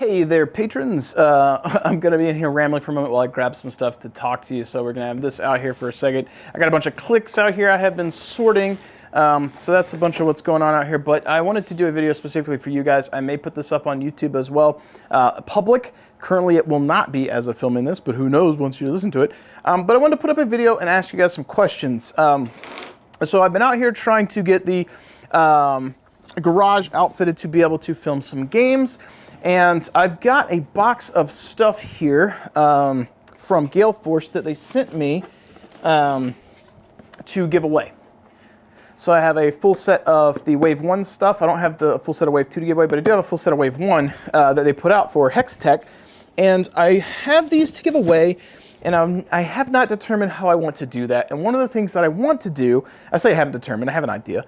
Hey there, patrons. I'm going to be in here rambling for a moment while I grab some stuff to talk to you. So we're going to have this out here for a second. I got a bunch of clicks out here I have been sorting. So that's a bunch of what's going on out here. But I wanted to do a video specifically for you guys. I may put this up on YouTube as well. Public. Currently it will not be as of filming this, but who knows once you listen to it. But I wanted to put up a video and ask you guys some questions. So I've been out here trying to get the garage outfitted to be able to film some games. And I've got a box of stuff here from Gale Force that they sent me to give away. So I have a full set of the Wave 1 stuff. I don't have the full set of Wave 2 to give away, but I do have a full set of Wave 1 that they put out for Battletech. And I have these to give away, and I have not determined how I want to do that. And one of the things that I want to do, I say I haven't determined, I have an idea.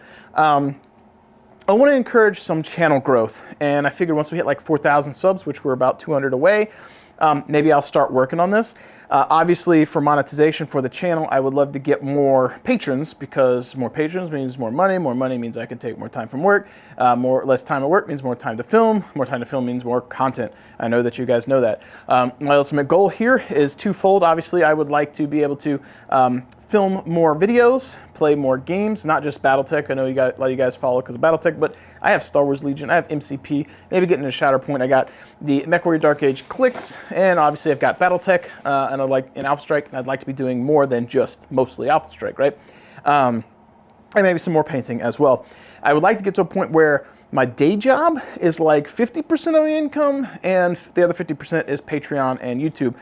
I want to encourage some channel growth, and I figured once we hit like 4,000 subs, which we're about 200 away, maybe I'll start working on this. Obviously, for monetization for the channel, I would love to get more patrons, because more patrons means more money means I can take more time from work, less time at work means more time to film means more content. I know that you guys know that. My ultimate goal here is twofold. Obviously, I would like to be able to film more videos, play more games, not just Battletech. I know a lot of you guys follow because of Battletech, but I have Star Wars Legion, I have MCP, maybe getting into Shatterpoint. I got the MechWarrior Dark Age clicks, and obviously I've got Battletech, and I like in Alpha Strike, and I'd like to be doing more than just mostly Alpha Strike, right? And maybe some more painting as well. I would like to get to a point where my day job is like 50% of my income, and the other 50% is Patreon and YouTube.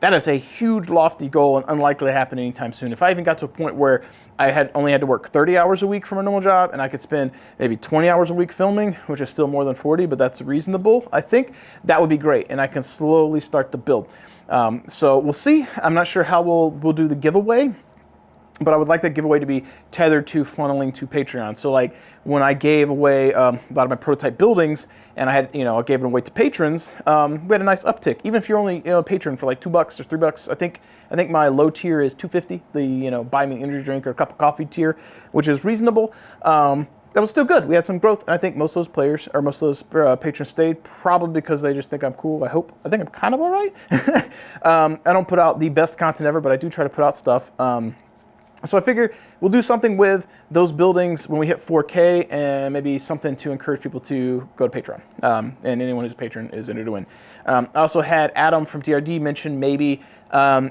That is a huge, lofty goal and unlikely to happen anytime soon. If I even got to a point where I only had to work 30 hours a week from a normal job, and I could spend maybe 20 hours a week filming, which is still more than 40, but that's reasonable, I think, that would be great, and I can slowly start to build. So we'll see. I'm not sure how we'll do the giveaway, but I would like that giveaway to be tethered to funneling to Patreon. So like when I gave away a lot of my prototype buildings, and I gave it away to patrons, we had a nice uptick. Even if you're only a patron for like $2 or $3, I think my low tier is $2.50. The buy me an energy drink or a cup of coffee tier, which is reasonable. That was still good. We had some growth, and I think most of those players or most of those patrons stayed, probably because they just think I'm cool. I think I'm kind of all right. I don't put out the best content ever, but I do try to put out stuff. So I figure we'll do something with those buildings when we hit 4K, and maybe something to encourage people to go to Patreon. And anyone who's a patron is entered to win. I also had Adam from DRD mention maybe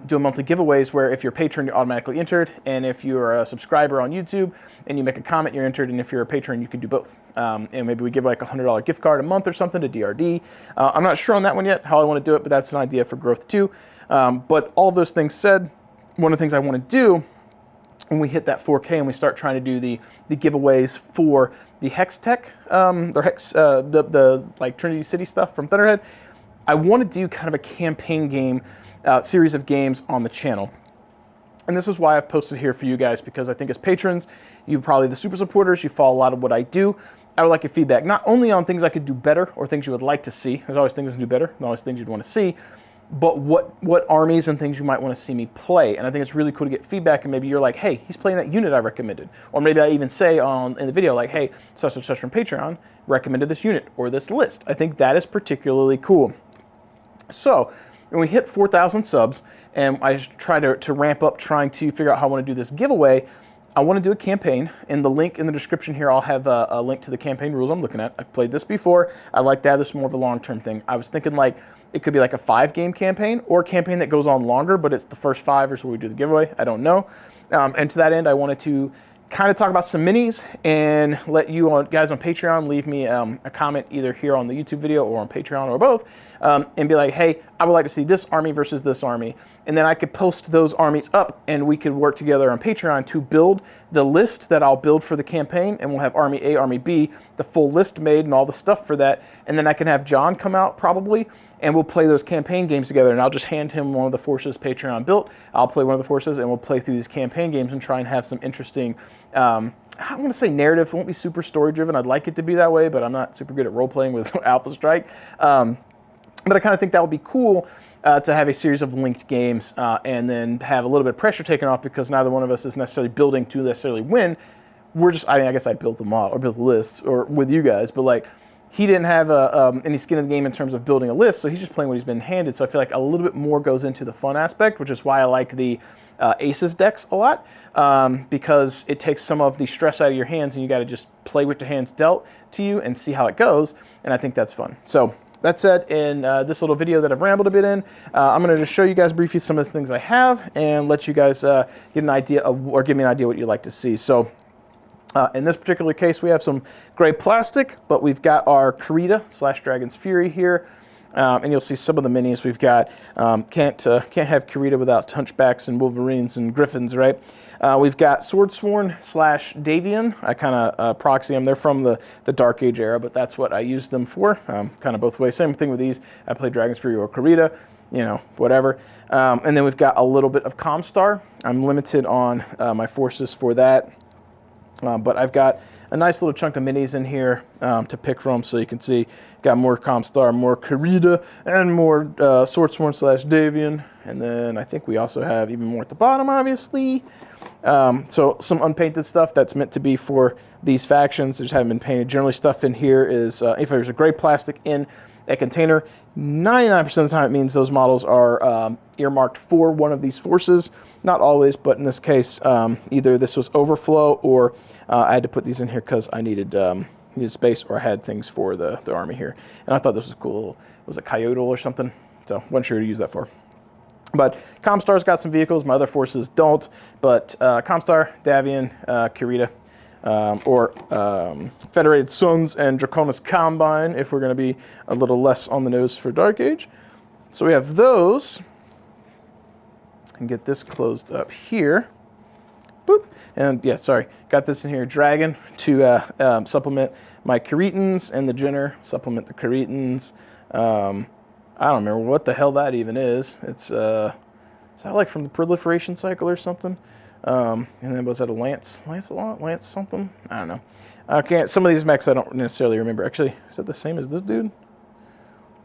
doing monthly giveaways where if you're a patron, you're automatically entered. And if you're a subscriber on YouTube and you make a comment, you're entered. And if you're a patron, you can do both. And maybe we give like a $100 gift card a month or something to DRD. I'm not sure on that one yet, how I want to do it, but that's an idea for growth too. But all of those things said, one of the things I want to do when we hit that 4K and we start trying to do the giveaways for the Hextech, the like Trinity City stuff from Thunderhead, I want to do kind of a campaign game, series of games on the channel. And this is why I've posted here for you guys, because I think as patrons, you probably the super supporters, you follow a lot of what I do. I would like your feedback, not only on things I could do better or things you would like to see. There's always things to do better, and always things you'd want to see. But what armies and things you might want to see me play. And I think it's really cool to get feedback, and maybe you're like, hey, he's playing that unit I recommended. Or maybe I even say in the video, like, hey, such and such from Patreon recommended this unit or this list. I think that is particularly cool. So when we hit 4,000 subs, and I try to ramp up trying to figure out how I want to do this giveaway, I want to do a campaign. In the link in the description here, I'll have a link to the campaign rules I'm looking at. I've played this before. I like that. This is more of a long-term thing. I was thinking like, it could be like a 5-game campaign or a campaign that goes on longer, but it's the first 5 or so we do the giveaway. I don't know. And to that end, I wanted to kind of talk about some minis and let you guys on Patreon leave me a comment either here on the YouTube video or on Patreon or both, and be like, hey, I would like to see this army versus this army. And then I could post those armies up, and we could work together on Patreon to build the list that I'll build for the campaign, and we'll have Army A, Army B, the full list made and all the stuff for that. And then I can have John come out probably, and we'll play those campaign games together, and I'll just hand him one of the forces Patreon built. I'll play one of the forces, and we'll play through these campaign games and try and have some interesting, I don't want to say narrative. It won't be super story-driven. I'd like it to be that way, but I'm not super good at role-playing with Alpha Strike. But I kind of think that would be cool to have a series of linked games and then have a little bit of pressure taken off, because neither one of us is necessarily building to necessarily win. We're just, I mean, I guess I built the model or built the list or with you guys, but like, he didn't have any skin in the game in terms of building a list, so he's just playing what he's been handed. So I feel like a little bit more goes into the fun aspect, which is why I like the Aces decks a lot, because it takes some of the stress out of your hands, and you got to just play with the hands dealt to you and see how it goes, and I think that's fun. So that said, in this little video that I've rambled a bit in, I'm going to just show you guys briefly some of the things I have and let you guys get an idea of, or give me an idea what you'd like to see. So in this particular case, we have some gray plastic, but we've got our Karita / Dragon's Fury here. And you'll see some of the minis we've got. Can't have Karita without Hunchbacks and Wolverines and Griffins, right? We've got Swordsworn / Davian. I kind of proxy them. They're from the Dark Age era, but that's what I use them for. Kind of both ways. Same thing with these. I play Dragon's Fury or Karita, you know, whatever. And then we've got a little bit of Comstar. I'm limited on my forces for that. But I've got a nice little chunk of minis in here to pick from, so you can see got more Comstar, more Karita, and more Swordsworn / Davian. And then I think we also have even more at the bottom, obviously. So some unpainted stuff that's meant to be for these factions. They just haven't been painted. Generally stuff in here is, if there's a gray plastic in a container, 99% of the time it means those models are earmarked for one of these forces. Not always, but in this case, either this was overflow or I had to put these in here because I needed space, or I had things for the army here. And I thought this was cool. It was a coyote or something, so wasn't sure to use that for. But Comstar's got some vehicles. My other forces don't. But Comstar, Davian, Karita, or Federated Suns and Draconis Combine, if we're going to be a little less on the nose for Dark Age. So we have those. And get this closed up here. Boop. And yeah, sorry, got this in here. Dragon to supplement my Caritans, and the Jenner supplement the Caritans. I don't remember what the hell that even is. It's is that like from the proliferation cycle or something? And then was that a Lancelot? Lance something? I don't know. I can't. Some of these mechs I don't necessarily remember. Actually, is that the same as this dude?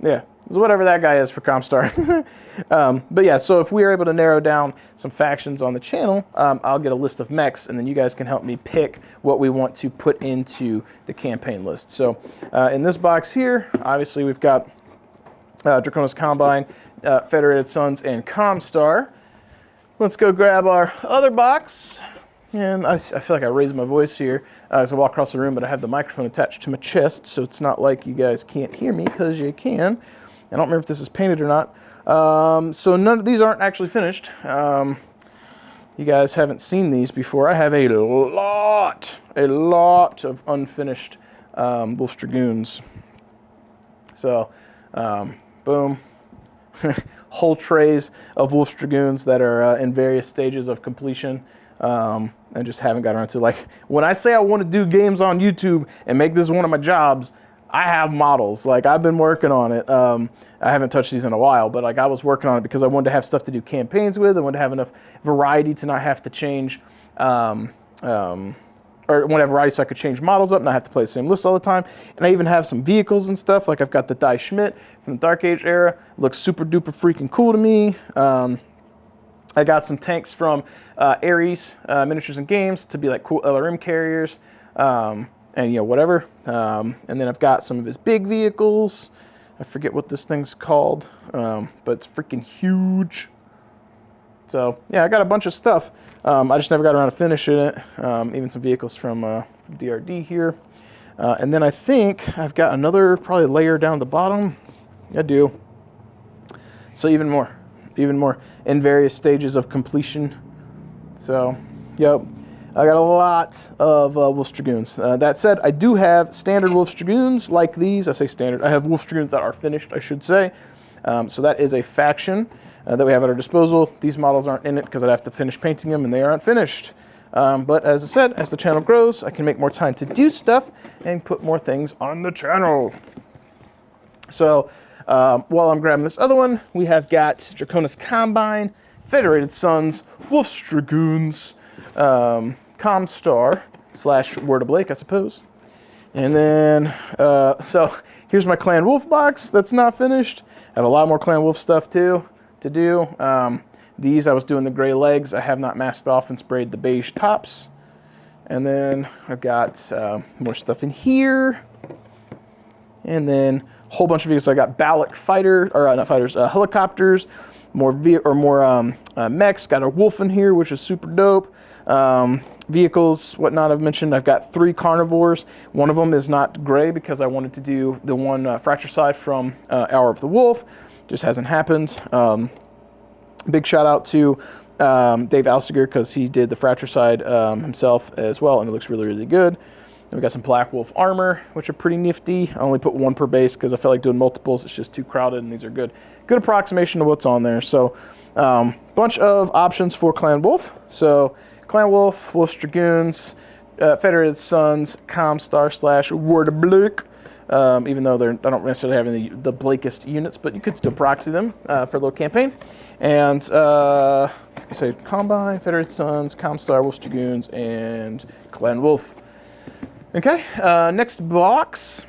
Yeah, it's whatever that guy is for Comstar. But yeah, so if we are able to narrow down some factions on the channel, I'll get a list of mechs, and then you guys can help me pick what we want to put into the campaign list. So in this box here, obviously we've got Draconis Combine, Federated Suns, and Comstar. Let's go grab our other box. And I feel like I raised my voice here as I walk across the room, but I have the microphone attached to my chest, so it's not like you guys can't hear me, because you can. I don't remember if this is painted or not. So none of these aren't actually finished. You guys haven't seen these before. I have a lot of unfinished Wolf's Dragoons. So, boom. Whole trays of Wolf's Dragoons that are in various stages of completion. And just haven't got around to, like, when I say I want to do games on YouTube and make this one of my jobs, I have models. Like, I've been working on it. I haven't touched these in a while, but like I was working on it because I wanted to have stuff to do campaigns with. I wanted to have enough variety to not have to change, or want to have variety so I could change models up and not have to play the same list all the time. And I even have some vehicles and stuff. Like I've got the Die Schmidt from the Dark Age era. Looks super duper freaking cool to me. I got some tanks from Ares Miniatures and Games to be like cool LRM carriers, and you know, whatever. And then I've got some of his big vehicles. I forget what this thing's called, but it's freaking huge. So yeah, I got a bunch of stuff. I just never got around to finishing it. Even some vehicles from DRD here. And then I think I've got another probably layer down the bottom. I do. So even more in various stages of completion. So, yep, I got a lot of Wolf's Dragoons. That said, I do have standard Wolf's Dragoons like these. I say standard. I have Wolf's Dragoons that are finished, I should say. So that is a faction that we have at our disposal. These models aren't in it because I'd have to finish painting them, and they aren't finished. But as I said, as the channel grows, I can make more time to do stuff and put more things on the channel. So, while I'm grabbing this other one, we have got Draconis Combine, Federated Suns, Wolf's Dragoons, Comstar / Word of Blake, I suppose. And then, so here's my Clan Wolf box that's not finished. I have a lot more Clan Wolf stuff too to do. These, I was doing the gray legs. I have not masked off and sprayed the beige tops. And then I've got more stuff in here. And then a whole bunch of vehicles. So I got Battletech fighter, or not fighters, helicopters, more mechs. Got a wolf in here, which is super dope. Vehicles, whatnot I've mentioned. I've got 3 carnivores. One of them is not gray because I wanted to do the one fratricide from Hour of the Wolf. Just hasn't happened. Big shout out to Dave Alstiger because he did the fratricide himself as well, and it looks really, really good. Then we got some Black Wolf armor, which are pretty nifty. I only put 1 per base because I felt like doing multiples. It's just too crowded, and these are good approximation of what's on there. So bunch of options for Clan Wolf. So Clan Wolf, Wolf's Dragoons, Federated Sons, Comstar / Wordblick. Even though I don't necessarily have the Blakest units, but you could still proxy them for a little campaign. And say Combine, Federated Sons, Comstar, Wolf's Dragoons, and Clan Wolf. Okay, next box.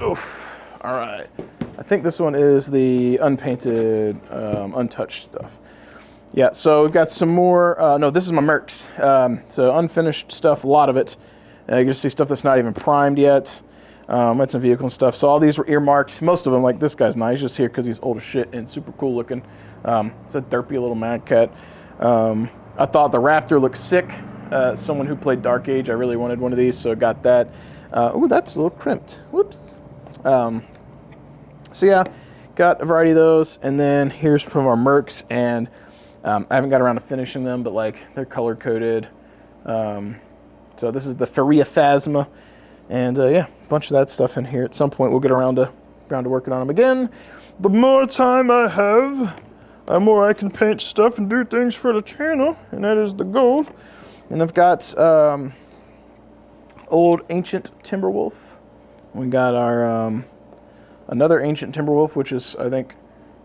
Oof, all right. I think this one is the unpainted, untouched stuff. Yeah, so we've got some more, no, this is my Mercs. So unfinished stuff, a lot of it. You can see stuff that's not even primed yet. Had some vehicle and stuff. So all these were earmarked. Most of them, like this guy's nice, just here because he's old as shit and super cool looking. It's a derpy little Mad Cat. I thought the Raptor looked sick. Someone who played Dark Age, I really wanted one of these, so I got that. Ooh, that's a little crimped. Whoops. So yeah, got a variety of those. And then here's from our Mercs, and I haven't got around to finishing them, but like they're color coded. So this is the Feria Phasma, and yeah, a bunch of that stuff in here. At some point, we'll get around to working on them again. The more time I have, the more I can paint stuff and do things for the channel, and that is the goal. And I've got old Ancient Timberwolf. We got our another Ancient Timberwolf, which is, I think,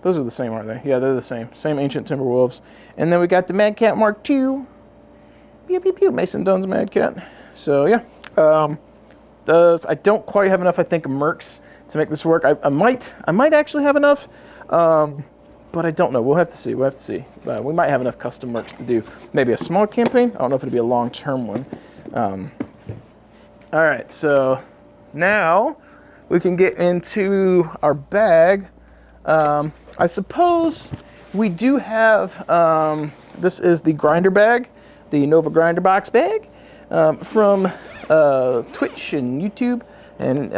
those are the same, aren't they? Yeah, they're the same. Same Ancient Timberwolves. And then we got the Mad Cat Mark II. Pew, pew, pew, Mason Dunn's Mad Cat. So yeah, I don't quite have enough, I think, Mercs to make this work. I might actually have enough, but I don't know. We'll have to see. We might have enough custom Mercs to do maybe a small campaign. I don't know if it'll be a long-term one. All right, so now we can get into our bag. I suppose we do have, this is the grinder bag. The Nova Grinder Box bag from Twitch and YouTube and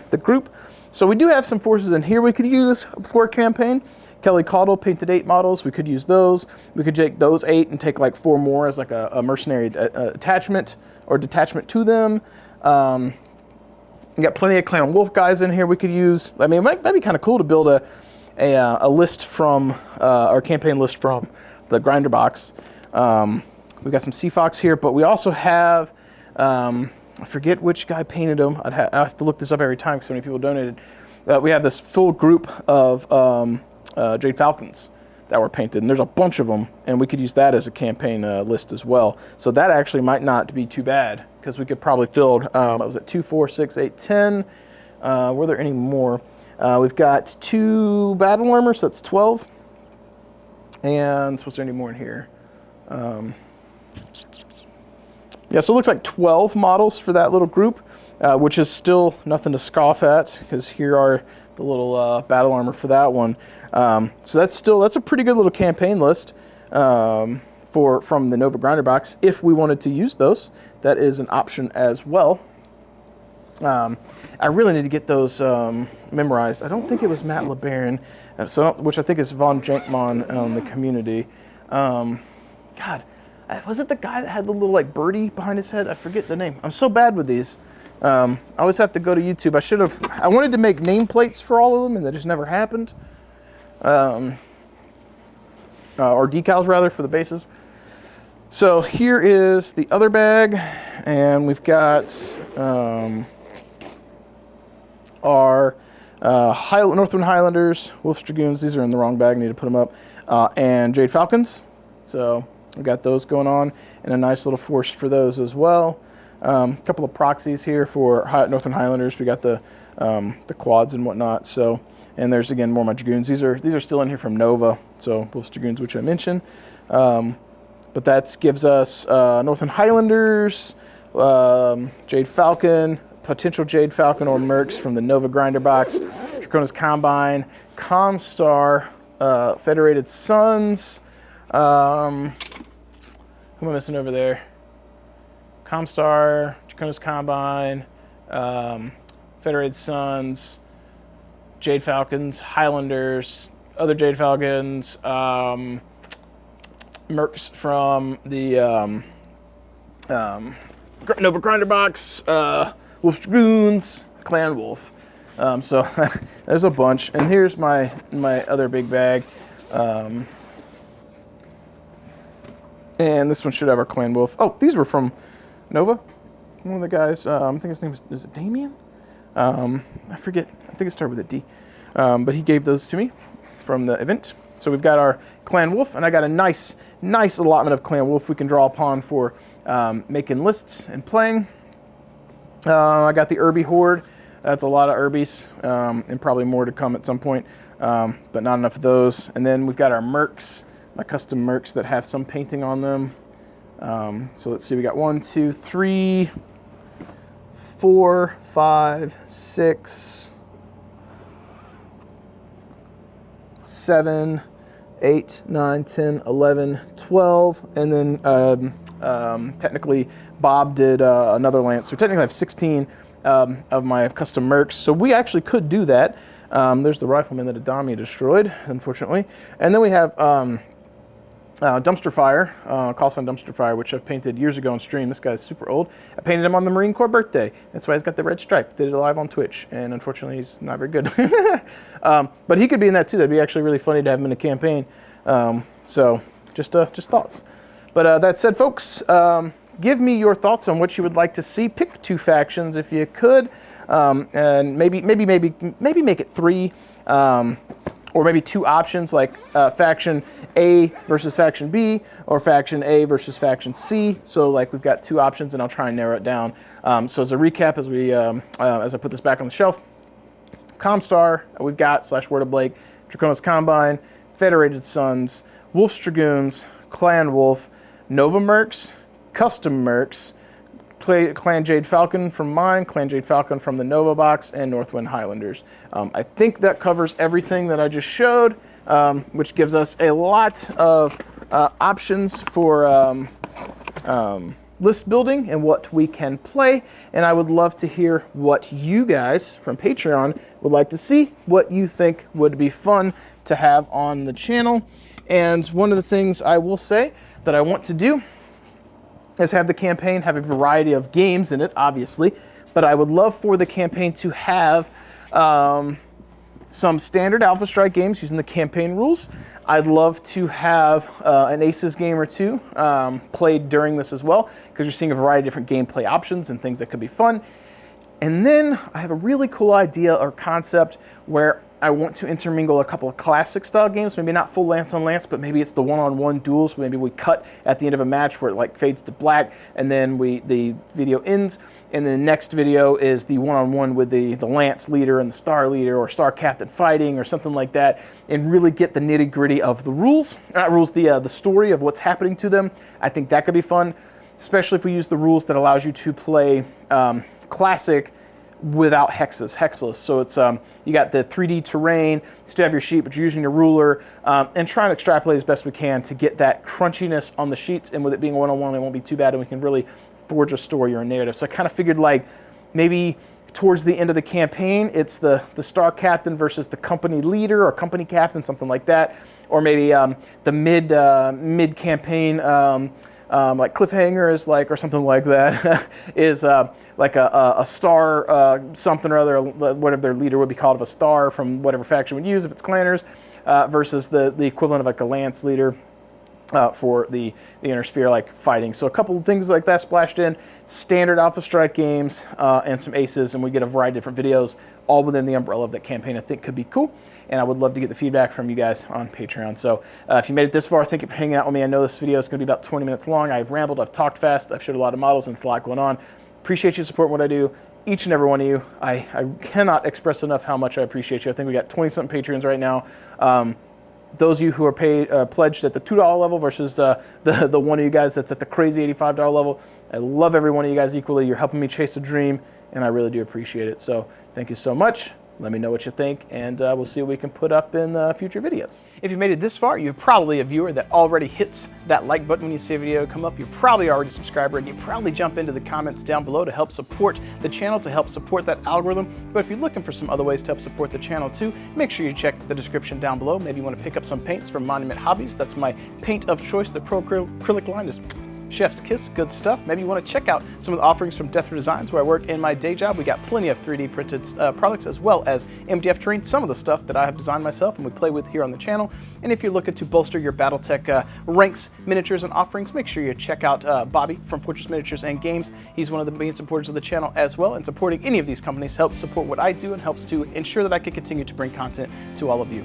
the group. So we do have some forces in here we could use for a campaign. Kelly Caudle painted 8 models. We could use those. We could take those 8 and take like 4 more as like a mercenary attachment or detachment to them. We got plenty of Clan Wolf guys in here we could use. I mean, it might be kind of cool to build a list from our campaign list from the Grinder Box. We got some Sea Fox here, but we also have, I forget which guy painted them. I have to look this up every time because so many people donated. We have this full group of Jade Falcons that were painted, and there's a bunch of them, and we could use that as a campaign list as well. So that actually might not be too bad because we could probably fill, what was it, 2, 4, 6, 8, 10. Were there any more? We've got 2 battle armor, so that's 12. And was there any more in here? Yeah, so it looks like 12 models for that little group, which is still nothing to scoff at because here are the little battle armor for that one. So that's a pretty good little campaign list from the Nova Grinder Box. If we wanted to use those, that is an option as well. I really need to get those memorized. I don't think it was Matt LeBaron, which I think is Von Jankman on the community. God, was it the guy that had the little like birdie behind his head? I forget the name. I'm so bad with these. I always have to go to YouTube. I wanted to make nameplates for all of them, and that just never happened. Or decals rather for the bases. So here is the other bag, and we've got our Northwind Highlanders, Wolf's Dragoons. These are in the wrong bag. I need to put them up. And Jade Falcons. So we got those going on, and a nice little force for those as well. A couple of proxies here for Northern Highlanders. We got the quads and whatnot. So, and there's again more of my Dragoons. These are still in here from Nova. So Wolf's Dragoons, which I mentioned. But that gives us Northern Highlanders, Jade Falcon, potential Jade Falcon or Mercs from the Nova Grinder box, Dracona's Combine, Comstar, Federated Suns. Who am I missing over there? Comstar, Dracona's Combine, Federated Suns, Jade Falcons, Highlanders, other Jade Falcons, Mercs from the Nova Grinder box, Wolf Dragoons, Clan Wolf. So there's a bunch, and here's my other big bag. And this one should have our Clan Wolf. Oh, these were from Nova. One of the guys, I think his name is it Damien? I forget. I think it started with a D. But he gave those to me from the event. So we've got our Clan Wolf, and I got a nice allotment of Clan Wolf we can draw upon for making lists and playing. I got the Irby Horde. That's a lot of Irbies, and probably more to come at some point, but not enough of those. And then we've got our Mercs, my custom Mercs that have some painting on them. So let's see, we got 1, 2, 3, 4, 5, 6, 7, 8, 9, 10, 11, 12, and then technically Bob did another lance. So technically I have 16 of my custom Mercs. So we actually could do that. There's the Rifleman that Adami destroyed, unfortunately. And then we have Dumpster Fire, Call Sign Dumpster Fire, which I've painted years ago on stream. This guy's super old. I painted him on the Marine Corps birthday. That's why he's got the red stripe. Did it live on Twitch, and unfortunately he's not very good. But he could be in that too. That'd be actually really funny to have him in a campaign. So just thoughts. But that said, folks, give me your thoughts on what you would like to see. Pick 2 factions if you could, and maybe make it 3. Or maybe 2 options like faction A versus faction B, or faction A versus faction C. So like we've got 2 options, and I'll try and narrow it down. So as a recap, as I put this back on the shelf, Comstar we've got / Word of Blake, Dracona's Combine, Federated Suns, Wolf's Dragoons, Clan Wolf, Nova Mercs, Custom Mercs, Clan Jade Falcon from mine, Clan Jade Falcon from the Nova box, and Northwind Highlanders. I think that covers everything that I just showed, which gives us a lot of options for list building and what we can play. And I would love to hear what you guys from Patreon would like to see, what you think would be fun to have on the channel. And one of the things I will say that I want to do is have the campaign have a variety of games in it, obviously, but I would love for the campaign to have some standard Alpha Strike games using the campaign rules. I'd love to have an Aces game or 2 played during this as well, because you're seeing a variety of different gameplay options and things that could be fun. And then I have a really cool idea or concept where I want to intermingle a couple of classic style games, maybe not full lance on lance, but maybe it's the one-on-one duels. Maybe we cut at the end of a match where it like fades to black, and then the video ends, and the next video is the one-on-one with the lance leader and the star leader or star captain fighting or something like that, and really get the nitty-gritty of the rules, not rules, the story of what's happening to them. I think that could be fun, especially if we use the rules that allows you to play classic without hexless. So it's you got the 3D terrain, you still have your sheet, but you're using your ruler, and trying to extrapolate as best we can to get that crunchiness on the sheets. And with it being one-on-one, it won't be too bad, and we can really forge a story or a narrative. So I kind of figured like maybe towards the end of the campaign, it's the star captain versus the company leader or company captain, something like that, or maybe the mid campaign. Like cliffhanger is like, or something like that, is like a star something or other, whatever their leader would be called, of a star from whatever faction would use if it's clanners, versus the equivalent of like a lance leader for the inner sphere, like fighting. So a couple of things like that splashed in, standard Alpha Strike games, and some Aces, and we get a variety of different videos all within the umbrella of that campaign. I think could be cool, and I would love to get the feedback from you guys on Patreon. So if you made it this far, thank you for hanging out with me. I know this video is going to be about 20 minutes long. I've rambled, I've talked fast, I've showed a lot of models, and it's a lot going on. Appreciate you supporting what I do, each and every one of you. I cannot express enough how much I appreciate you. I think we got 20-something Patreons right now. those of you who are pledged at the $2 level versus the one of you guys that's at the crazy $85 level. I love every one of you guys equally. You're helping me chase a dream, and I really do appreciate it. So thank you so much. Let me know what you think, and we'll see what we can put up in future videos. If you made it this far, you're probably a viewer that already hits that like button when you see a video come up. You're probably already a subscriber, and you probably jump into the comments down below to help support the channel, to help support that algorithm. But if you're looking for some other ways to help support the channel too, make sure you check the description down below. Maybe you want to pick up some paints from Monument Hobbies. That's my paint of choice. The Pro Acrylic line is chef's kiss, good stuff. Maybe you want to check out some of the offerings from Death Row Designs, where I work in my day job. We got plenty of 3D printed products, as well as MDF terrain, some of the stuff that I have designed myself and we play with here on the channel. And if you're looking to bolster your Battletech ranks, miniatures, and offerings, make sure you check out Bobby from Fortress Miniatures and Games. He's one of the main supporters of the channel as well, and supporting any of these companies helps support what I do and helps to ensure that I can continue to bring content to all of you.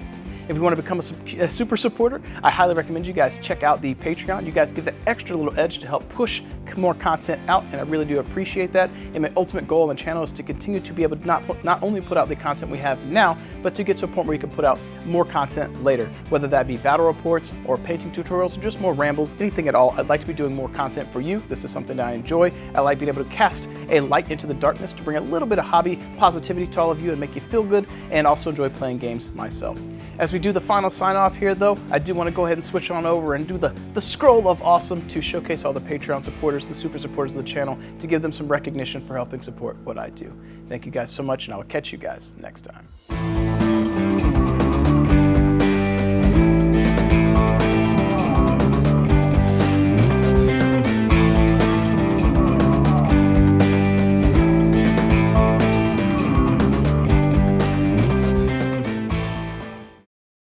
If you want to become a super supporter, I highly recommend you guys check out the Patreon. You guys give that extra little edge to help push more content out, and I really do appreciate that. And my ultimate goal on the channel is to continue to be able to not only put out the content we have now, but to get to a point where you can put out more content later, whether that be battle reports or painting tutorials or just more rambles, anything at all. I'd like to be doing more content for you. This is something that I enjoy. I like being able to cast a light into the darkness to bring a little bit of hobby positivity to all of you and make you feel good, and also enjoy playing games myself. As we do the final sign off here though, I do want to go ahead and switch on over and do the scroll of awesome to showcase all the Patreon supporters, the super supporters of the channel, to give them some recognition for helping support what I do. Thank you guys so much, and I will catch you guys next time.